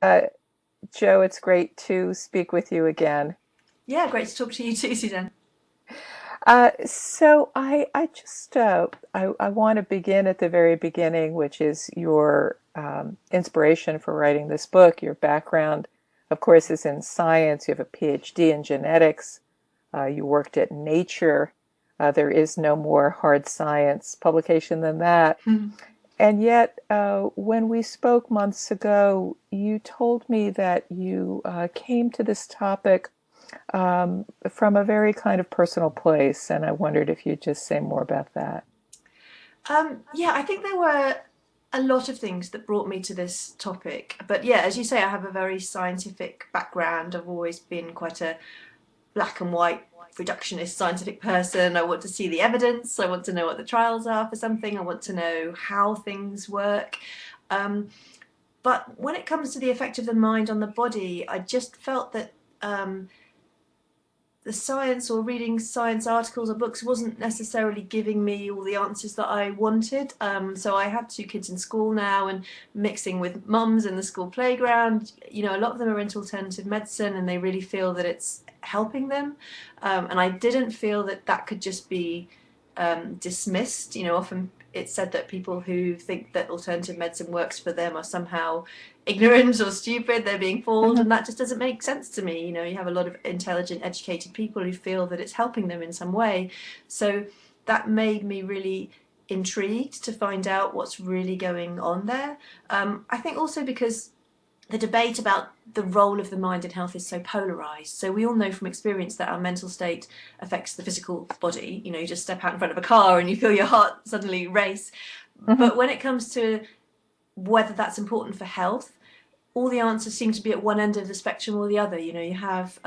Uh, Joe, it's great to speak with you again. Yeah, great to talk to you too, Suzanne. I want to begin at the very beginning, which is your inspiration for writing this book. Your background, of course, is in science. You have a PhD in genetics. You worked at Nature. There is no more hard science publication than that. And yet, when we spoke months ago, you told me that you came to this topic from a very kind of personal place, and I wondered if you'd just say more about that. Yeah, I think there were a lot of things that brought me to this topic. But yeah, as you say, I have a very scientific background. I've always been quite a black and white reductionist scientific person. I want to see the evidence. I want to know what the trials are for something. I want to know how things work. Um, but when it comes to the effect of the mind on the body, I just felt that the science or reading science articles or books wasn't necessarily giving me all the answers that I wanted. So I have two kids in school now, and mixing with mums in the school playground, a lot of them are into alternative medicine and they really feel that it's helping them. And I didn't feel that that could just be dismissed. Often it's said that people who think that alternative medicine works for them are somehow ignorant or stupid, they're being fooled, Hmm. and that just doesn't make sense to me. You have a lot of intelligent, educated people who feel that it's helping them in some way. So that made me really intrigued to find out what's really going on there. I think also because the debate about the role of the mind in health is so polarized. So we all know from experience that our mental state affects the physical body. You just step out in front of a car and you feel your heart suddenly race. Hmm. But when it comes to whether that's important for health, all the answers seem to be at one end of the spectrum or the other. You have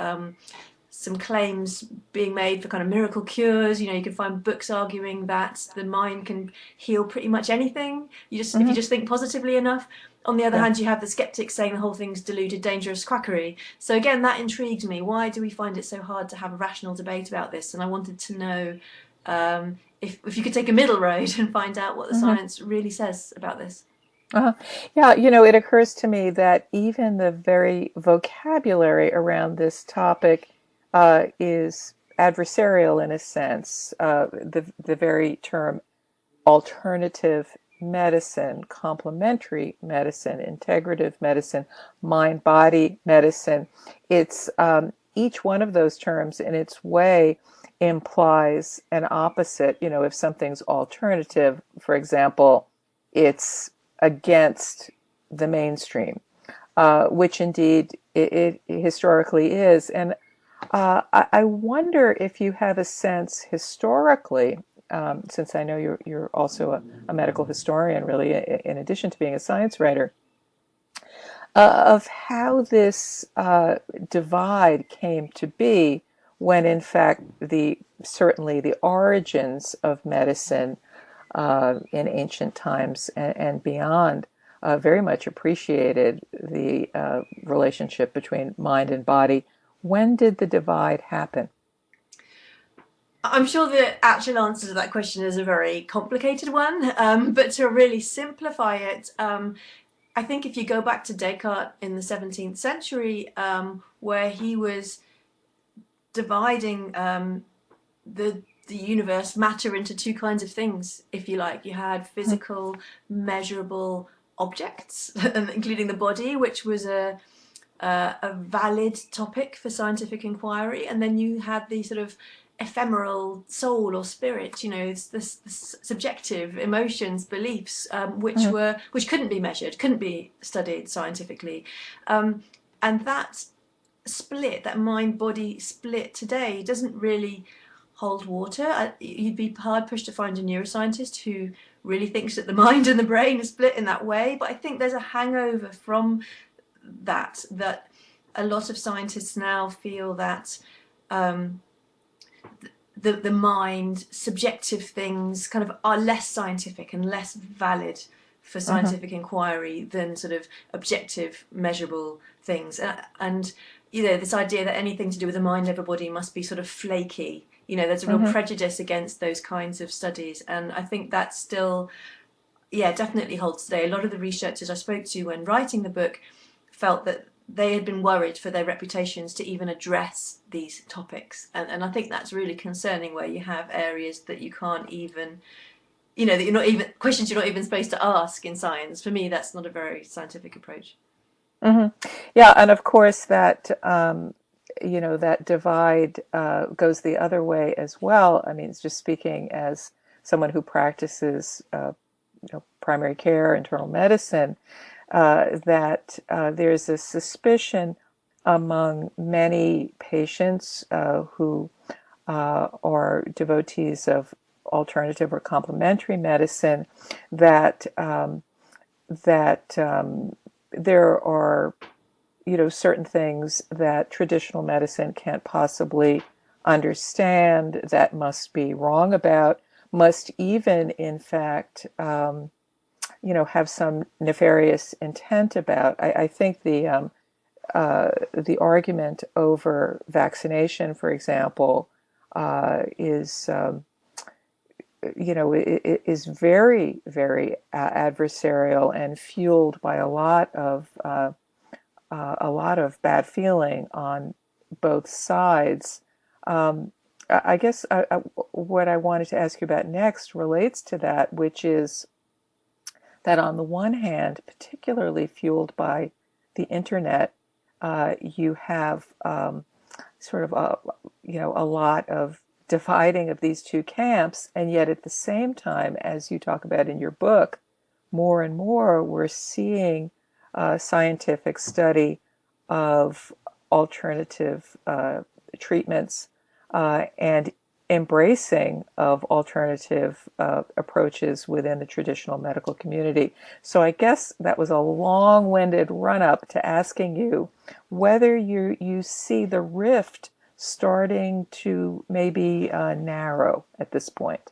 some claims being made for kind of miracle cures. You can find books arguing that the mind can heal pretty much anything. If you Hmm. just think positively enough. On the other Yeah. hand, you have the skeptics saying the whole thing's deluded, dangerous quackery. So again, that intrigued me. Why do we find it so hard to have a rational debate about this? And I wanted to know if you could take a middle road and find out what the Hmm. science really says about this. Uh-huh. Yeah, it occurs to me that even the very vocabulary around this topic is adversarial in a sense. The very term alternative medicine, complementary medicine, integrative medicine, mind body medicine. It's each one of those terms in its way implies an opposite. If something's alternative, for example, it's against the mainstream, which indeed it historically is. And I wonder if you have a sense historically, since I know you're also a medical historian, really, in addition to being a science writer, of how this divide came to be when, in fact, the certainly the origins of medicine in ancient times and beyond very much appreciated the relationship between mind and body. When did the divide happen? I'm sure the actual answer to that question is a very complicated one, but to really simplify it, I think if you go back to Descartes in the 17th century, where he was dividing the universe, matter, into two kinds of things, if you like. You had Mhm. physical, measurable objects, including the body, which was a valid topic for scientific inquiry, and then you had the sort of ephemeral soul or spirit, this subjective emotions, beliefs, Mhm. which couldn't be measured, couldn't be studied scientifically, um, and that split, that mind body split today, doesn't really hold water. You'd be hard pushed to find a neuroscientist who really thinks that the mind and the brain are split in that way. But I think there's a hangover from that a lot of scientists now feel that um, the mind, subjective things, kind of are less scientific and less valid for Mhm. scientific inquiry than sort of objective, measurable things. And this idea that anything to do with the mind over body must be sort of flaky. There's a real Mhm. prejudice against those kinds of studies, and I think that still, yeah, definitely holds today. A lot of the researchers I spoke to when writing the book felt that they had been worried for their reputations to even address these topics. And I think that's really concerning, where you have areas that you can't even, that you're not even, questions you're not even supposed to ask in science. For me, that's not a very scientific approach. Hmm. Yeah, and of course that that divide goes the other way as well. I mean, it's just speaking as someone who practices primary care, internal medicine, that there's a suspicion among many patients who are devotees of alternative or complementary medicine that there are certain things that traditional medicine can't possibly understand, that must be wrong about, must even in fact have some nefarious intent about. I think the argument over vaccination, for example, is is very, very adversarial and fueled by a lot of bad feeling on both sides. I guess what I wanted to ask you about next relates to that, which is that on the one hand, particularly fueled by the internet, you have sort of a lot of dividing of these two camps, and yet at the same time, as you talk about in your book, more and more we're seeing scientific study of alternative treatments and embracing of alternative approaches within the traditional medical community. So I guess that was a long-winded run-up to asking you whether you see the rift starting to maybe narrow at this point.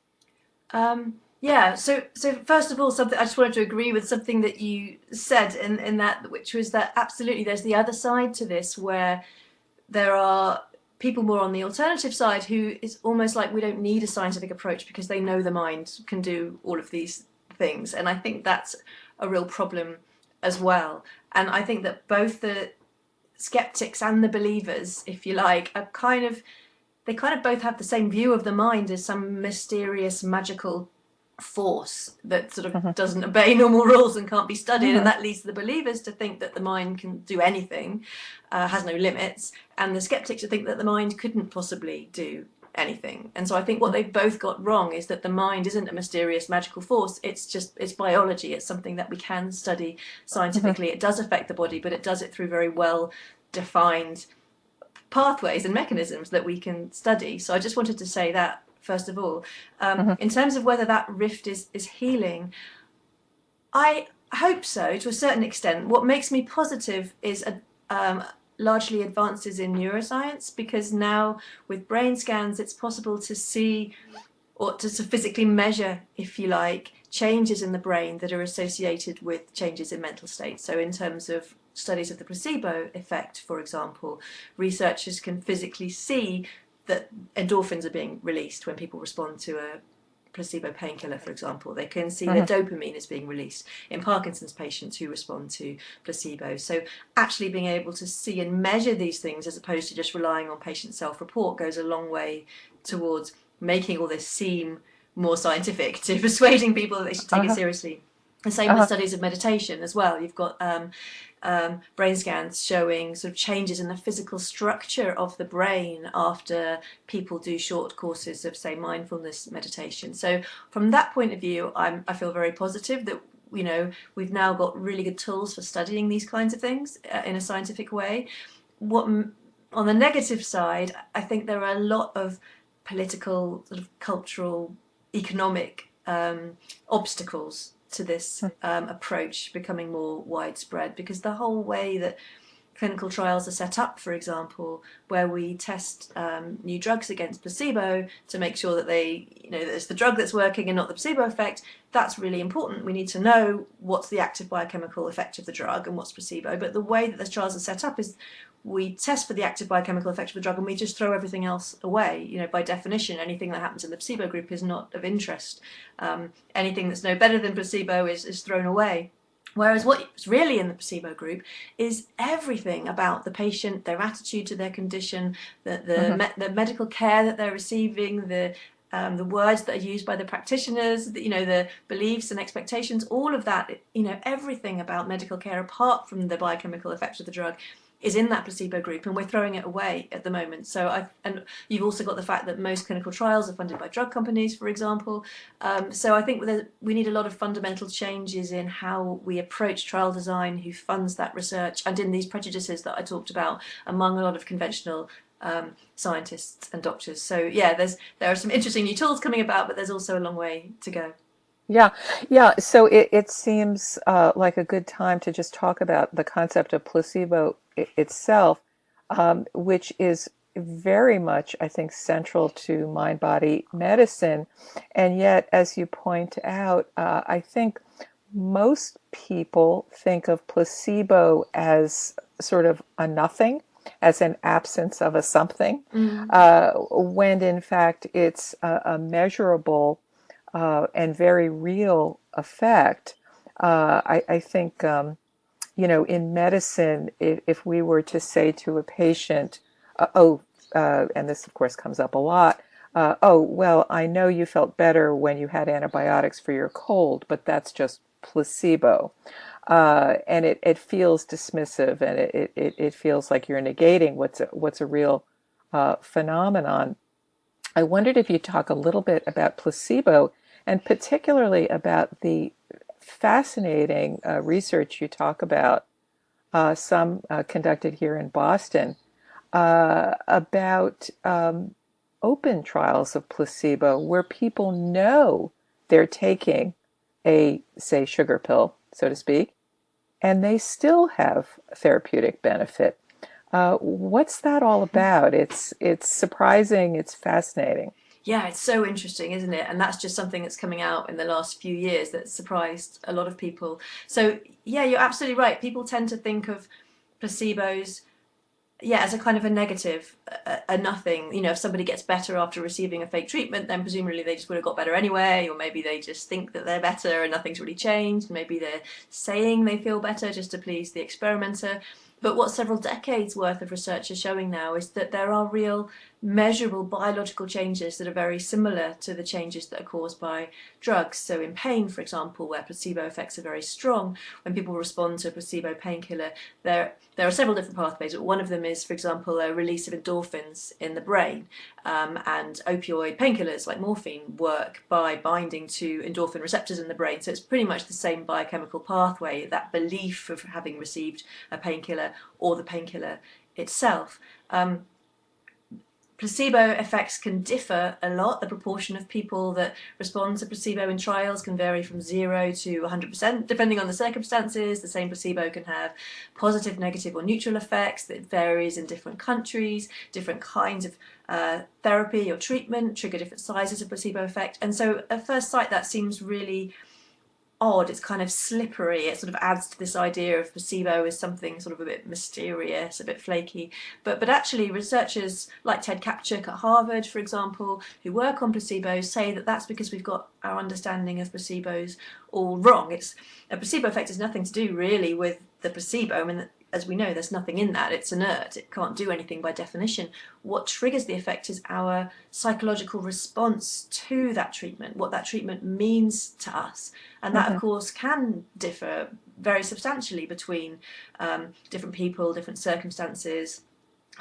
Yeah, so first of all, something I just wanted to agree with something that you said in that, which was that absolutely there's the other side to this, where there are people more on the alternative side who is almost like we don't need a scientific approach because they know the mind can do all of these things. And I think that's a real problem as well. And I think that both the skeptics and the believers, if you like, are they kind of both have the same view of the mind as some mysterious magical force that sort of Mhm. doesn't obey normal rules and can't be studied, and Mhm. that leads the believers to think that the mind can do anything, has no limits, and the skeptics to think that the mind couldn't possibly do anything. And so I think what they've both got wrong is that the mind isn't a mysterious magical force. It's biology. It's something that we can study Mhm. scientifically. It does affect the body, but it does it through very well defined pathways and mechanisms that we can study. So I just wanted to say that first of all. Mhm. In terms of whether that rift is healing, I hope so to a certain extent. What makes me positive is largely advances in neuroscience, because now with brain scans it's possible to see, or to physically measure, if you like, changes in the brain that are associated with changes in mental state. So in terms of studies of the placebo effect, for example, researchers can physically see that endorphins are being released when people respond to a placebo painkiller, for example. They can see that Mhm. dopamine is being released in Parkinson's patients who respond to placebo. So actually being able to see and measure these things, as opposed to just relying on patient self-report, goes a long way towards making all this seem more scientific, to persuading people that they should take it Uh-huh. seriously. The same with Uh-huh. studies of meditation as well. You've got brain scans showing sort of changes in the physical structure of the brain after people do short courses of, say, mindfulness meditation. So from that point of view, I feel very positive that we've now got really good tools for studying these kinds of things in a scientific way. What On the negative side, I think there are a lot of political, sort of cultural, economic obstacles to this approach becoming more widespread, because the whole way that clinical trials are set up, for example, where we test new drugs against placebo to make sure that that it's the drug that's working and not the placebo effect, that's really important. We need to know what's the active biochemical effect of the drug and what's placebo. But the way that those trials are set up is we test for the active biochemical effect of the drug and we just throw everything else away. By definition, anything that happens in the placebo group is not of interest. Anything that's no better than placebo is thrown away. Whereas what's really in the placebo group is everything about the patient, their attitude to their condition, Hmm. the medical care that they're receiving, the words that are used by the practitioners, the beliefs and expectations, all of that, everything about medical care apart from the biochemical effects of the drug is in that placebo group, and we're throwing it away at the moment. And you've also got the fact that most clinical trials are funded by drug companies, for example. So I think we need a lot of fundamental changes in how we approach trial design, who funds that research, and in these prejudices that I talked about among a lot of conventional scientists and doctors. So yeah, there are some interesting new tools coming about, but there's also a long way to go. Yeah, yeah. So it seems like a good time to just talk about the concept of placebo itself, which is very much, I think, central to mind-body medicine. And yet, as you point out, I think most people think of placebo as sort of a nothing, as an absence of a something, Mm. when in fact it's a measurable and very real effect. I think, in medicine, if we were to say to a patient, oh, and this of course comes up a lot, oh, well, I know you felt better when you had antibiotics for your cold, but that's just placebo. And it feels dismissive, and it feels like you're negating what's a real phenomenon. I wondered if you'd talk a little bit about placebo and particularly about the fascinating research you talk about, some conducted here in Boston, about open trials of placebo where people know they're taking a, say, sugar pill, so to speak, and they still have therapeutic benefit. What's that all about? It's surprising. It's fascinating. Yeah, it's so interesting, isn't it? And that's just something that's coming out in the last few years that surprised a lot of people. So, yeah, you're absolutely right. People tend to think of placebos, yeah, as a kind of a negative, a nothing. If somebody gets better after receiving a fake treatment, then presumably they just would have got better anyway, or maybe they just think that they're better and nothing's really changed. Maybe they're saying they feel better just to please the experimenter. But what several decades worth of research is showing now is that there are real measurable biological changes that are very similar to the changes that are caused by drugs. So in pain, for example, where placebo effects are very strong, when people respond to a placebo painkiller, there are several different pathways, but one of them is, for example, a release of endorphins in the brain. And opioid painkillers like morphine work by binding to endorphin receptors in the brain. So it's pretty much the same biochemical pathway, that belief of having received a painkiller or the painkiller itself. Placebo effects can differ a lot. The proportion of people that respond to placebo in trials can vary from 0 to 100%, depending on the circumstances. The same placebo can have positive, negative, or neutral effects that varies in different countries. Different kinds of therapy or treatment trigger different sizes of placebo effect. And so at first sight, that seems really odd. It's kind of slippery. It sort of adds to this idea of placebo as something sort of a bit mysterious, a bit flaky. But actually, researchers like Ted Kapchuk at Harvard, for example, who work on placebos, say that that's because we've got our understanding of placebos all wrong. It's a placebo effect has nothing to do really with the placebo. I mean, as we know, there's nothing in that. It's inert. It can't do anything by definition. What triggers the effect is our psychological response to that treatment, what that treatment means to us. And that, of Hmm. course, can differ very substantially between different people, different circumstances.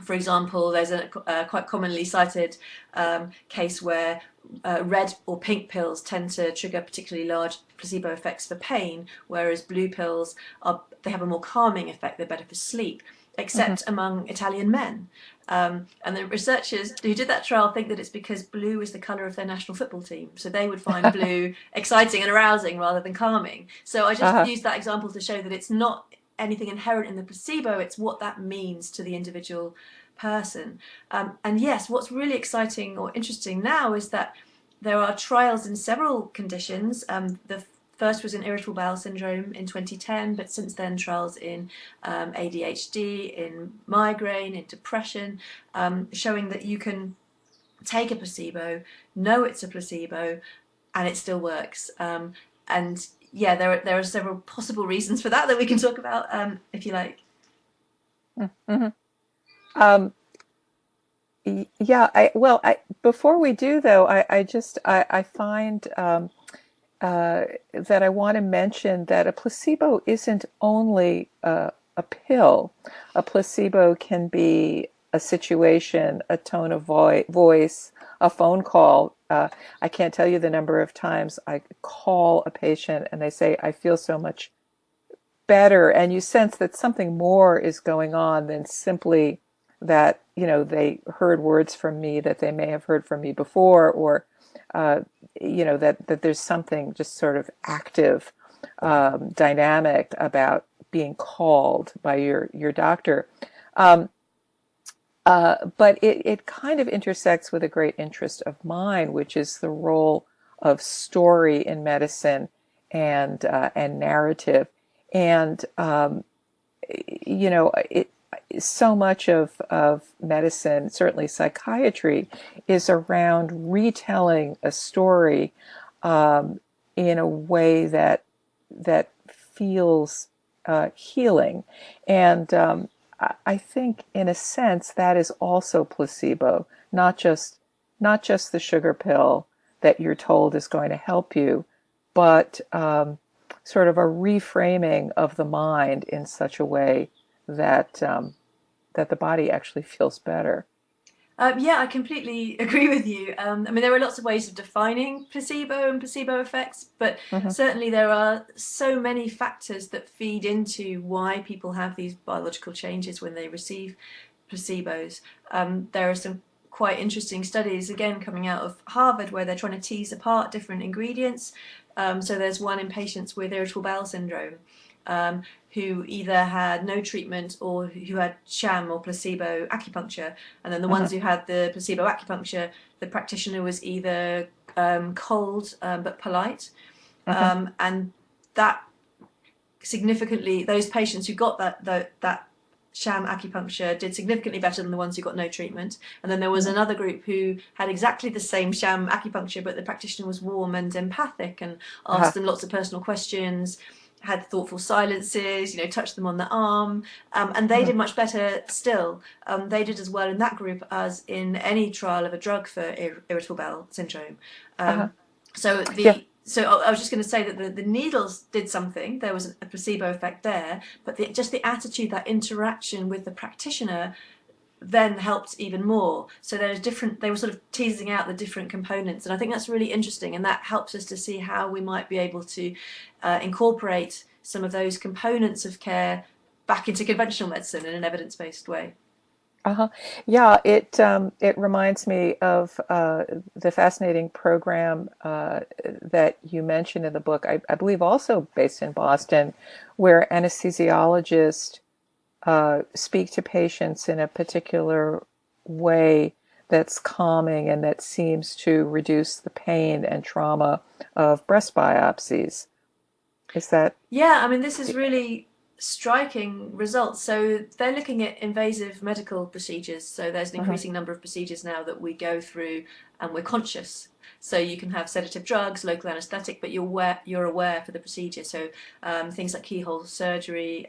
For example, there's a quite commonly cited case where red or pink pills tend to trigger particularly large placebo effects for pain, whereas blue pills they have a more calming effect. They're better for sleep, Hmm. except among Italian men. And the researchers who did that trial think that it's because blue is the colour of their national football team, so they would find blue exciting and arousing rather than calming. So I just Uh-huh. used that example to show that it's not anything inherent in the placebo, it's what that means to the individual person. And yes, what's really exciting or interesting now is that there are trials in several conditions. The first was in irritable bowel syndrome in 2010, but since then trials in ADHD, in migraine, in depression, showing that you can take a placebo, know it's a placebo, and it still works. And yeah, there are several possible reasons for that we can talk about, if you like. Mm-hmm. Um, yeah, before we do though, I find that I want to mention that a placebo isn't only a pill. A placebo can be a situation, a tone of voice, a phone call. I can't tell you the number of times I call a patient and they say, I feel so much better, and you sense that something more is going on than simply that, they heard words from me that they may have heard from me before, or uh, that there's something just sort of active, dynamic about being called by your doctor. Um, but it kind of intersects with a great interest of mine, which is the role of story in medicine and narrative. And so much of medicine, certainly psychiatry, is around retelling a story in a way that feels healing. And I think, in a sense, that is also placebo, not just the sugar pill that you're told is going to help you, but sort of a reframing of the mind in such a way that the body actually feels better. Yeah, I completely agree with you. I mean, there are lots of ways of defining placebo and placebo effects, but Hmm. certainly there are so many factors that feed into why people have these biological changes when they receive placebos. There are some quite interesting studies, again, coming out of Harvard, where they're trying to tease apart different ingredients. So there's one in patients with irritable bowel syndrome, um, who either had no treatment or who had sham or placebo acupuncture. And then the ones Hmm. who had the placebo acupuncture, the practitioner was either cold but polite. Hmm. And that significantly, those patients who got that sham acupuncture did significantly better than the ones who got no treatment. And then there was Hmm. another group who had exactly the same sham acupuncture, but the practitioner was warm and empathic and asked Uh-huh. them lots of personal questions, had thoughtful silences, touched them on the arm, and they Hmm. did much better still. They did as well in that group as in any trial of a drug for irritable bowel syndrome. Uh-huh. Um, so Yeah. I was just going to say that the needles did something. There was a placebo effect there, but just the attitude, that interaction with the practitioner, then helped even more. So there's different. They were sort of teasing out the different components, and I think that's really interesting, and that helps us to see how we might be able to incorporate some of those components of care back into conventional medicine in an evidence-based way. Uh-huh. Yeah, it reminds me of the fascinating program that you mentioned in the book. I believe also based in Boston, where anesthesiologists speak to patients in a particular way that's calming and that seems to reduce the pain and trauma of breast biopsies. Is that? Yeah, I mean, this is really striking results. So they're looking at invasive medical procedures. So there's an Mhm. increasing number of procedures now that we go through and we're conscious. So you can have sedative drugs, local anaesthetic, but you're aware for the procedure. So things like keyhole surgery,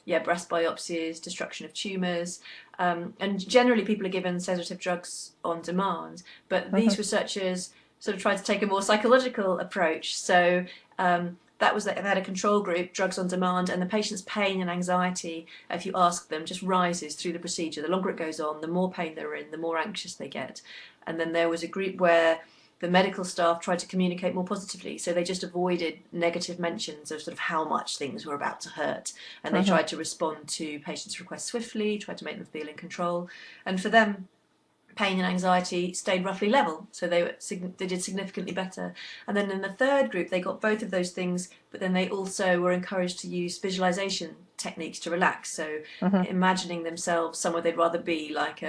yeah, breast biopsies, destruction of tumours, and generally people are given sedative drugs on demand. But Mhm. these researchers sort of tried to take a more psychological approach. So that was, they had a control group, drugs on demand, and the patient's pain and anxiety, if you ask them, just rises through the procedure. The longer it goes on, the more pain they're in, the more anxious they get. And then there was a group where the medical staff tried to communicate more positively, so they just avoided negative mentions of sort of how much things were about to hurt, and they Mhm. tried to respond to patients' requests swiftly, tried to make them feel in control. And for them, pain and anxiety stayed roughly level, so they did significantly better. And then in the third group, they got both of those things, but then they also were encouraged to use visualization techniques to relax. So Mhm. imagining themselves somewhere they'd rather be, like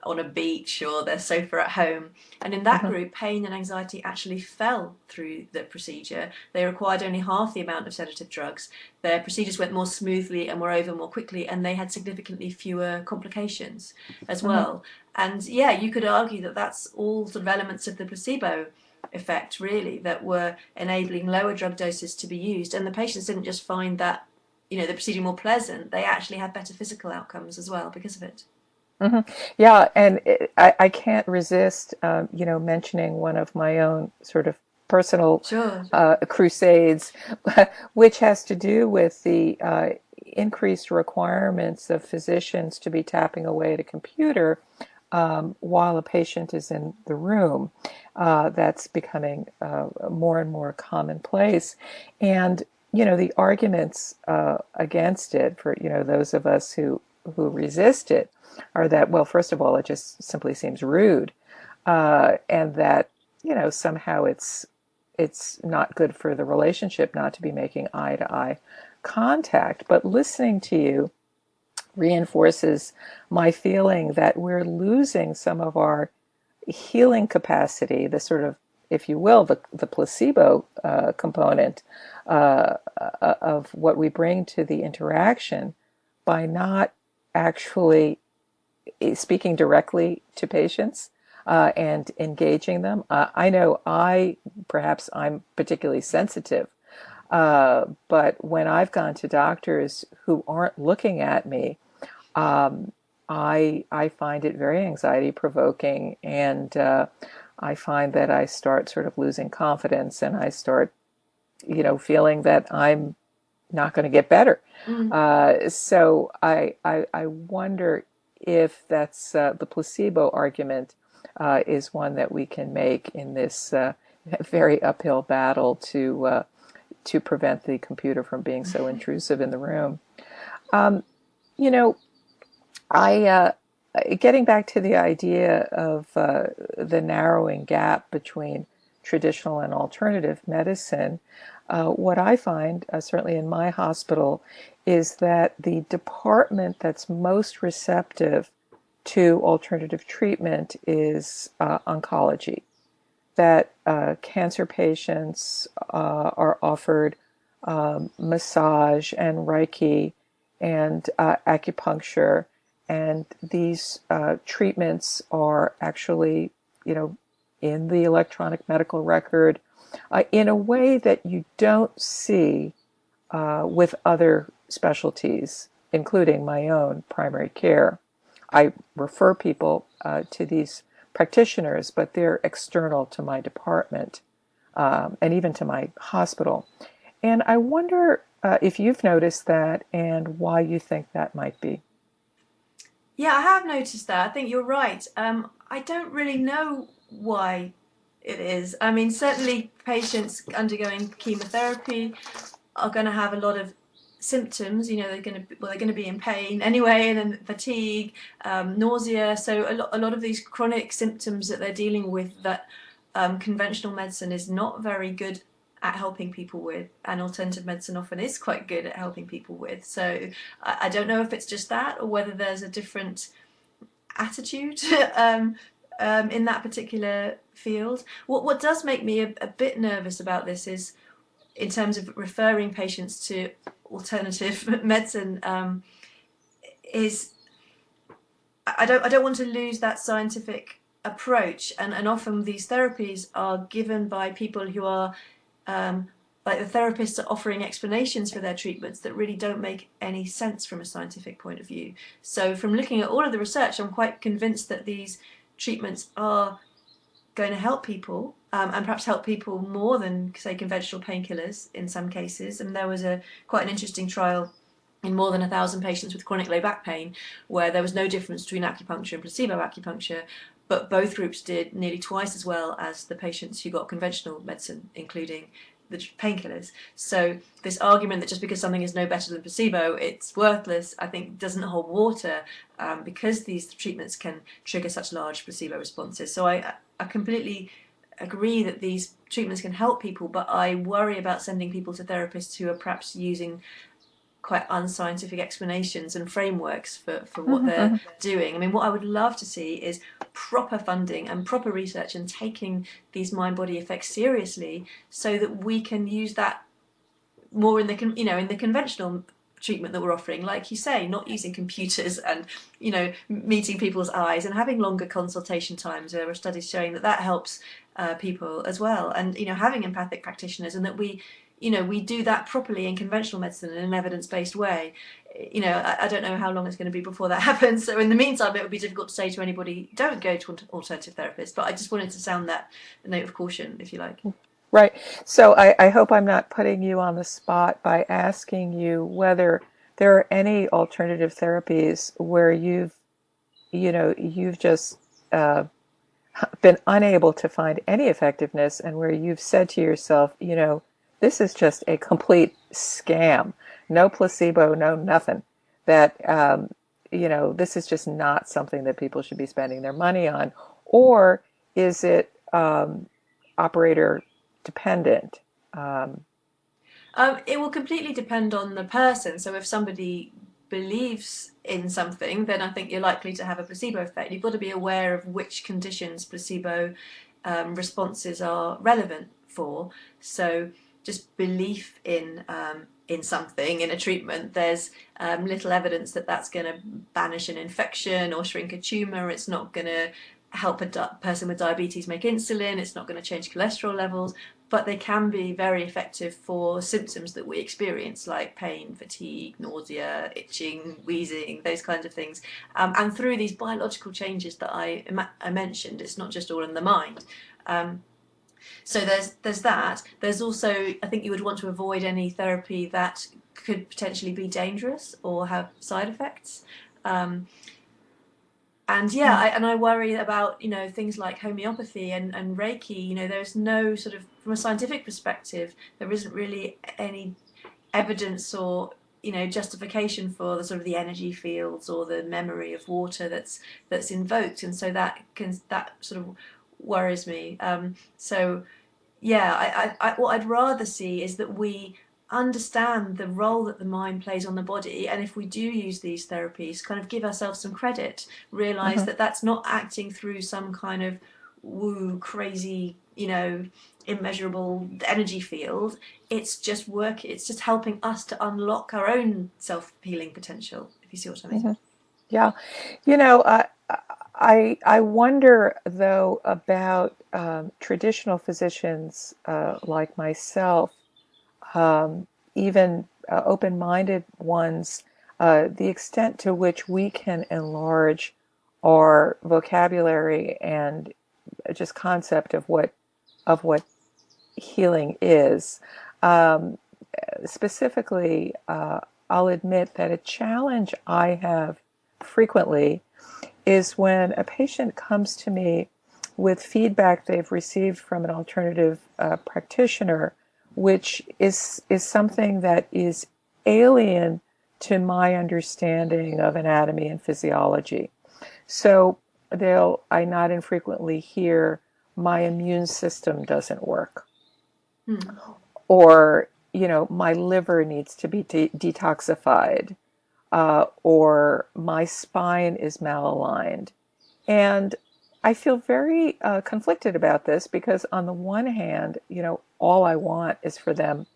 on a beach or their sofa at home. And in that Mhm. group, pain and anxiety actually fell through the procedure. They required only half the amount of sedative drugs. Their procedures went more smoothly and were over more quickly, and they had significantly fewer complications as Mhm. well. And yeah, you could argue that that's all sort of elements of the placebo effect, really, that were enabling lower drug doses to be used. And the patients didn't just find that, the procedure more pleasant, they actually had better physical outcomes as well because of it. Hmm. Yeah, and I can't resist, mentioning one of my own sort of personal Sure. crusades, which has to do with the increased requirements of physicians to be tapping away at a computer while a patient is in the room. That's becoming more and more commonplace. And, the arguments against it for, those of us who resist it are that, well, first of all, it just simply seems rude, and that, somehow it's not good for the relationship not to be making eye to eye contact. But listening to you reinforces my feeling that we're losing some of our healing capacity, the sort of, if you will, the placebo component of what we bring to the interaction by not actually speaking directly to patients and engaging them. I know perhaps I'm particularly sensitive, but when I've gone to doctors who aren't looking at me, um, I find it very anxiety provoking, and I find that I start sort of losing confidence, and I start, feeling that I'm not going to get better. Mm. So I wonder if that's the placebo argument is one that we can make in this very uphill battle to prevent the computer from being so intrusive in the room. Um, you know, I getting back to the idea of the narrowing gap between traditional and alternative medicine, what I find, certainly in my hospital, is that the department that's most receptive to alternative treatment is oncology. That cancer patients are offered massage and Reiki and acupuncture, and these treatments are actually, in the electronic medical record in a way that you don't see with other specialties, including my own primary care. I refer people to these practitioners, but they're external to my department and even to my hospital. And I wonder if you've noticed that and why you think that might be. Yeah, I have noticed that. I think you're right. I don't really know why it is. I mean, certainly patients undergoing chemotherapy are going to have a lot of symptoms. They're going to be in pain anyway, and then fatigue, nausea. So a lot of these chronic symptoms that they're dealing with that conventional medicine is not very good at helping people with, and alternative medicine often is quite good at helping people with. So I don't know if it's just that or whether there's a different attitude in that particular field. What does make me a bit nervous about this is in terms of referring patients to alternative medicine, is I don't want to lose that scientific approach, and often these therapies are given by people who are um, like the therapists are offering explanations for their treatments that really don't make any sense from a scientific point of view. So from looking at all of the research, I'm quite convinced that these treatments are going to help people, and perhaps help people more than, say, conventional painkillers in some cases. And there was a quite an interesting trial in more than 1,000 patients with chronic low back pain, where there was no difference between acupuncture and placebo acupuncture, but both groups did nearly twice as well as the patients who got conventional medicine, including the painkillers. So this argument that just because something is no better than placebo, it's worthless, I think doesn't hold water, because these treatments can trigger such large placebo responses. So I completely agree that these treatments can help people, but I worry about sending people to therapists who are perhaps using quite unscientific explanations and frameworks for what Mhm, they're mhm. doing. I mean, what I would love to see is proper funding and proper research and taking these mind body effects seriously so that we can use that more in the in the conventional treatment that we're offering, like you say, not using computers and meeting people's eyes and having longer consultation times. There are studies showing that helps people as well, and having empathic practitioners, and that we do that properly in conventional medicine in an evidence-based way. I don't know how long it's going to be before that happens. So in the meantime, it would be difficult to say to anybody, don't go to an alternative therapist. But I just wanted to sound that note of caution, if you like. Right. So I hope I'm not putting you on the spot by asking you whether there are any alternative therapies where you've just uh, been unable to find any effectiveness, and where you've said to yourself, this is just a complete scam. No placebo, no nothing. That, this is just not something that people should be spending their money on. Or is it operator dependent? Um, It will completely depend on the person. So if somebody believes in something, then I think you're likely to have a placebo effect. You've got to be aware of which conditions placebo responses are relevant for. So just belief in something, in a treatment, there's little evidence that that's going to banish an infection or shrink a tumor. It's not going to help a person with diabetes make insulin. It's not going to change cholesterol levels, but they can be very effective for symptoms that we experience, like pain, fatigue, nausea, itching, wheezing, those kinds of things. And through these biological changes that I mentioned, it's not just all in the mind. So there's that. There's also, I think you would want to avoid any therapy that could potentially be dangerous or have side effects. Um, and yeah, mm, I worry about things like homeopathy and Reiki. There's no sort of, from a scientific perspective, there isn't really any evidence or justification for the sort of the energy fields or the memory of water that's invoked, and so that sort of worries me. So yeah, what I'd rather see is that we understand the role that the mind plays on the body, and if we do use these therapies, kind of give ourselves some credit, realize mhm, that that's not acting through some kind of woo crazy, immeasurable energy field. It's just helping us to unlock our own self-healing potential, if you see what I mean. mhm. Yeah. You know, I wonder though about traditional physicians like myself, even open-minded ones, the extent to which we can enlarge our vocabulary and just concept of what healing is. Um, Specifically, I'll admit that a challenge I have frequently is when a patient comes to me with feedback they've received from an alternative practitioner, which is something that is alien to my understanding of anatomy and physiology. So I not infrequently hear my immune system doesn't work, Hmm. or my liver needs to be detoxified, or my spine is malaligned. And I feel very conflicted about this because, on the one hand, all I want is for them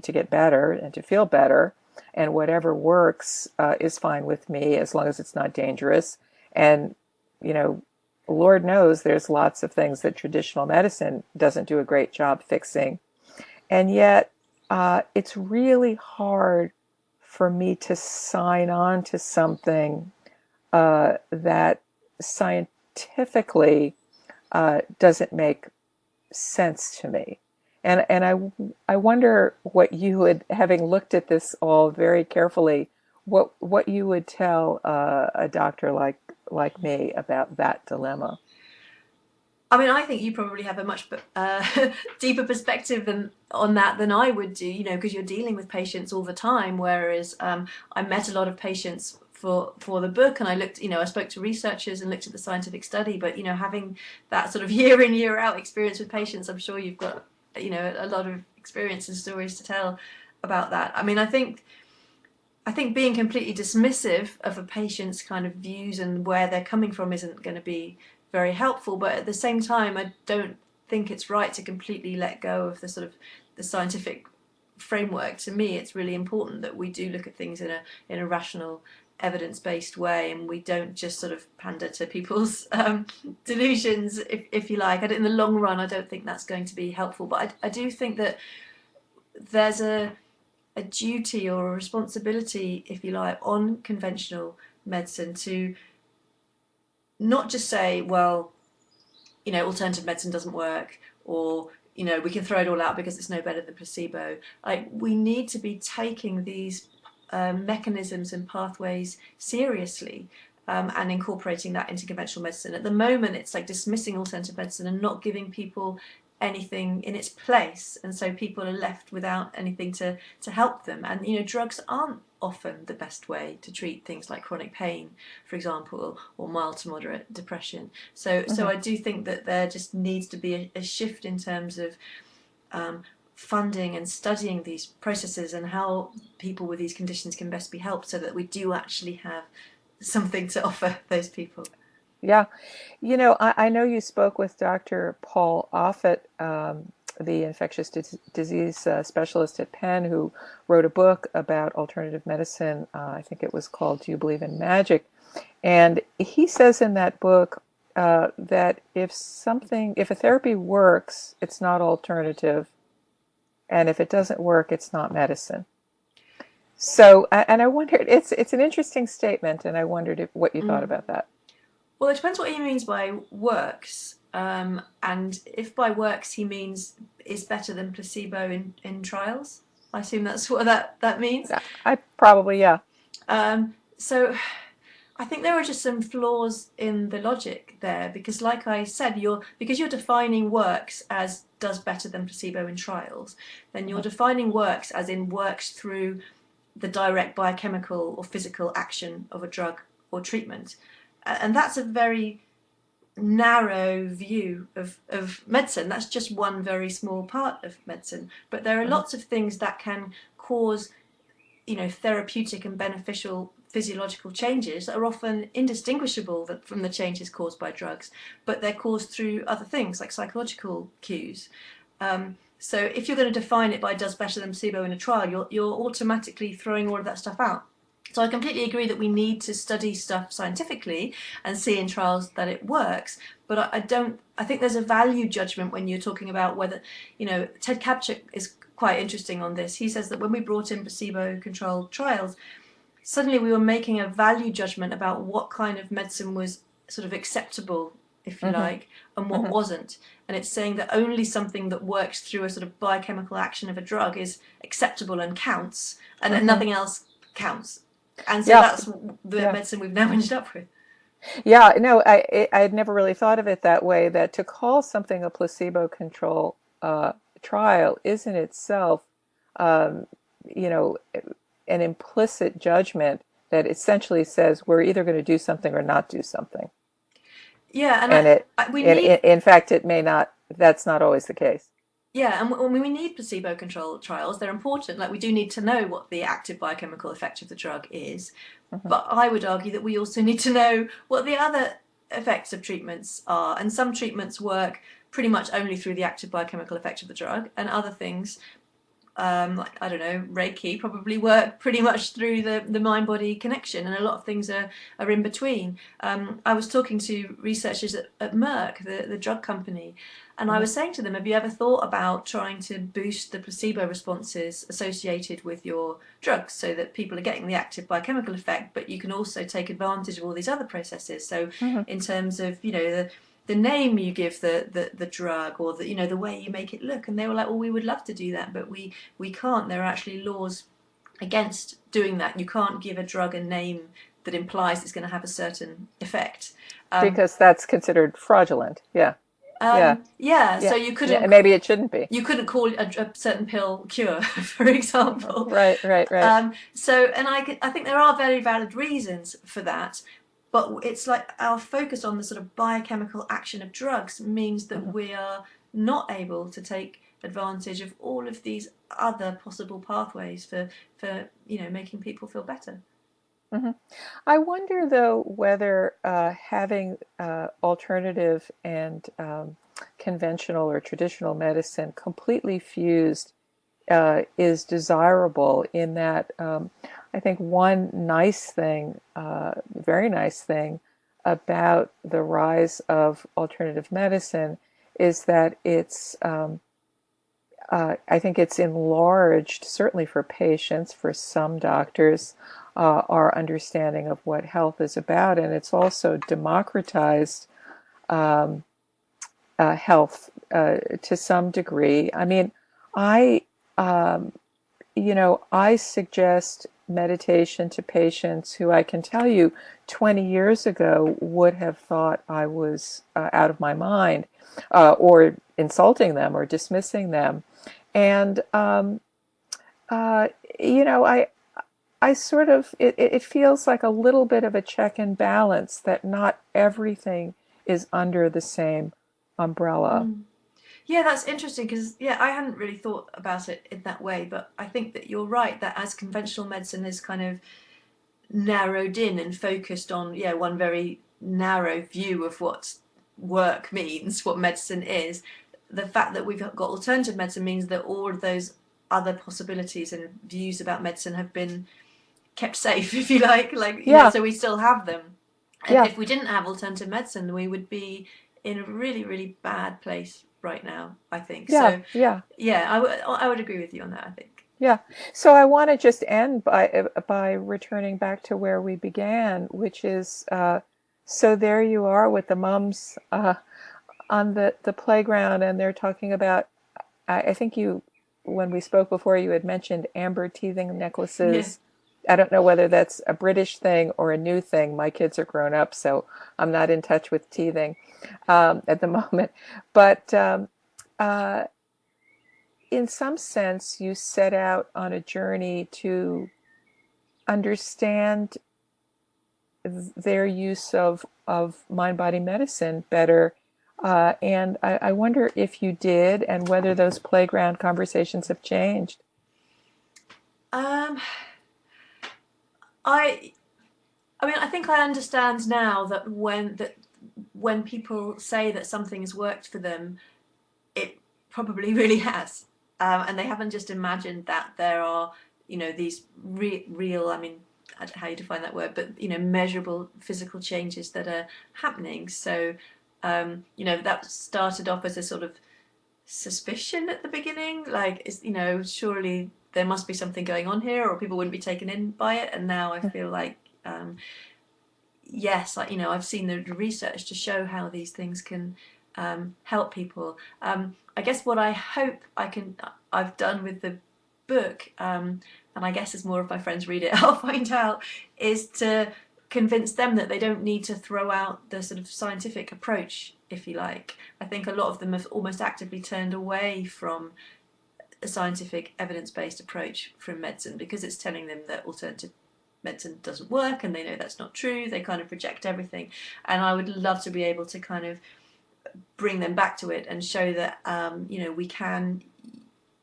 to get better and to feel better, and whatever works is fine with me as long as it's not dangerous. And, you know, Lord knows there's lots of things that traditional medicine doesn't do a great job fixing. And yet, it's really hard for me to sign on to something that scientifically doesn't make sense to me. And I wonder what you would, having looked at this all very carefully, what you would tell a doctor like me about that dilemma. I mean, I think you probably have a much deeper perspective on that than I would do, because you're dealing with patients all the time. Whereas I met a lot of patients for the book, and I looked, I spoke to researchers and looked at the scientific study. But having that sort of year in year out experience with patients, I'm sure you've got a lot of experience and stories to tell about that. I mean, I think being completely dismissive of a patient's kind of views and where they're coming from isn't going to be very helpful. But at the same time, I don't think it's right to completely let go of the sort of the scientific framework. To me, it's really important that we do look at things in a rational evidence-based way, and we don't just sort of pander to people's delusions, if you like. In the long run, I don't think that's going to be helpful, but I do think that there's a duty or a responsibility, if you like, on conventional medicine to not just say, well, alternative medicine doesn't work, or we can throw it all out because it's no better than placebo. Like, we need to be taking these mechanisms and pathways seriously, and incorporating that into conventional medicine. At the moment, it's like dismissing alternative medicine and not giving people anything in its place, and so people are left without anything to help them. And drugs aren't often the best way to treat things like chronic pain, for example, or mild to moderate depression. So Hmm. I do think that there just needs to be a shift in terms of funding and studying these processes and how people with these conditions can best be helped, so that we do actually have something to offer those people. Yeah. I know you spoke with Dr. Paul Offit, the infectious disease specialist at Penn, who wrote a book about alternative medicine. I think it was called Do You Believe in Magic? And he says in that book that if a therapy works, it's not alternative, and if it doesn't work, it's not medicine. So, and I wondered, it's an interesting statement, and I wondered what you thought Mm. about that. Well, it depends what he means by works. And if by works he means is better than placebo in trials, I assume that's what that means. Yeah, I probably, yeah. So I think there are just some flaws in the logic there, because, like I said, because you're defining works as does better than placebo in trials, then you're Mhm. defining works as in works through the direct biochemical or physical action of a drug or treatment. And that's a very narrow view of medicine. That's just one very small part of medicine. But there are Mhm. lots of things that can cause, therapeutic and beneficial physiological changes that are often indistinguishable from the changes caused by drugs, but they're caused through other things like psychological cues. So if you're going to define it by does better than placebo in a trial, you're automatically throwing all of that stuff out. So I completely agree that we need to study stuff scientifically and see in trials that it works. But I don't. I think there's a value judgment when you're talking about whether, Ted Kapchuk is quite interesting on this. He says that when we brought in placebo-controlled trials, suddenly we were making a value judgment about what kind of medicine was sort of acceptable, if you Mhm. like, and what Mhm. wasn't. And it's saying that only something that works through a sort of biochemical action of a drug is acceptable and counts, and Mhm. nothing else counts. And so Yeah. that's the Yeah. medicine we've now ended up with. Yeah. No, I had never really thought of it that way. That to call something a placebo control trial is in itself, um, you know, an implicit judgment that essentially says we're either going to do something or not do something. Yeah, and And we need in fact, it may not. That's not always the case. Yeah, and we need placebo-controlled trials. They're important. Like, we do need to know what the active biochemical effect of the drug is. Mhm. But I would argue that we also need to know what the other effects of treatments are. And some treatments work pretty much only through the active biochemical effect of the drug, and other things, like, I don't know, Reiki, probably work pretty much through the mind body connection, and a lot of things are in between. I was talking to researchers at Merck, the drug company, and I Mhm. was saying to them, have you ever thought about trying to boost the placebo responses associated with your drugs, so that people are getting the active biochemical effect, but you can also take advantage of all these other processes? So, Mhm. in terms of, the name you give the drug, or the way you make it look. And they were like, well, we would love to do that, but we can't. There are actually laws against doing that. You can't give a drug a name that implies it's going to have a certain effect. Um, Because that's considered fraudulent. Yeah. Yeah. yeah, so Yeah. you Yeah. couldn't And maybe it shouldn't be. you couldn't call a certain pill cure, for example. Right. Right. Right. So, and I think there are very valid reasons for that, but it's like our focus on the sort of biochemical action of drugs means that Mhm. we are not able to take advantage of all of these other possible pathways for making people feel better. Mhm. I wonder, though, whether having alternative and conventional or traditional medicine completely fused is desirable in that I think one nice thing, very nice thing about the rise of alternative medicine is that I think it's enlarged, certainly for patients, for some doctors, our understanding of what health is about, and it's also democratized um, health to some degree. I mean, I, um, I suggest meditation to patients who I can tell you 20 years ago would have thought I was out of my mind or insulting them or dismissing them. And, uh, I sort of, it feels like a little bit of a check and balance that not everything is under the same umbrella. Mm. Yeah, that's interesting because yeah, I hadn't really thought about it in that way, but I think that you're right that as conventional medicine is kind of narrowed in and focused on yeah one very narrow view of what work means, what medicine is, the fact that we've got alternative medicine means that all of those other possibilities and views about medicine have been kept safe, if you like Yeah, so we still have them. yeah, If we didn't have alternative medicine, we would be in a really, really bad place right now, I think. yeah, So, yeah. yeah, I would agree with you on that, I think. Yeah. So I want to just end by returning back to where we began, which is so there you are with the mums on the playground, and they're talking about. I think you, when we spoke before, you had mentioned amber teething Yeah. necklaces. I don't know whether that's a British thing or a new thing. My kids are grown up, so I'm not in touch with teething at the moment. But uh, in some sense, you set out on a journey to understand their use of mind body medicine better. And I wonder if you did and whether those playground conversations have changed. Um, I I mean, I think I understand now that when people say that something has worked for them, it probably really has, and they haven't just imagined that there are these real. I mean, I don't know how you define that word, but measurable physical changes that are happening. So, that started off as a sort of suspicion at the beginning, like is surely there must be something going on here, or people wouldn't be taken in by it. And now I feel like yes, like I've seen the research to show how these things can help people. I guess what I hope I've done with the book, and I guess as more of my friends read it, I'll find out, is to convince them that they don't need to throw out the sort of scientific approach, if you like. I think a lot of them have almost actively turned away from a scientific evidence-based approach from medicine because it's telling them that alternative medicine doesn't work and they know that's not true. They kind of reject everything, and I would love to be able to kind of bring them back to it and show that we can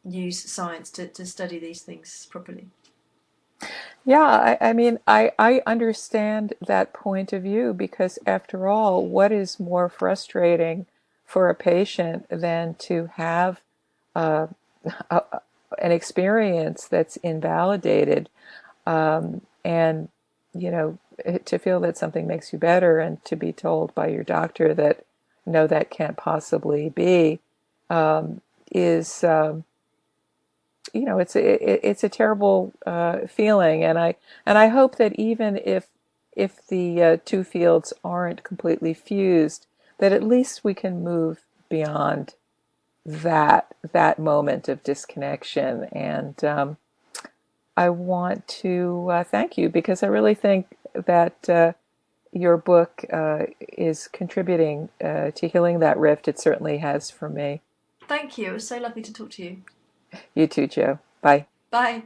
use science to study these things properly. Yeah, I mean, I understand that point of view because, after all, what is more frustrating for a patient than to have uh, a, an experience that's invalidated and, to feel that something makes you better and to be told by your doctor that no, that can't possibly be is. It's a terrible feeling, and I hope that even if the two fields aren't completely fused, that at least we can move beyond that moment of disconnection. And I want to thank you because I really think that your book is contributing to healing that rift. It certainly has for me. Thank you. It was so lovely to talk to you. You too, Joe. Bye. Bye.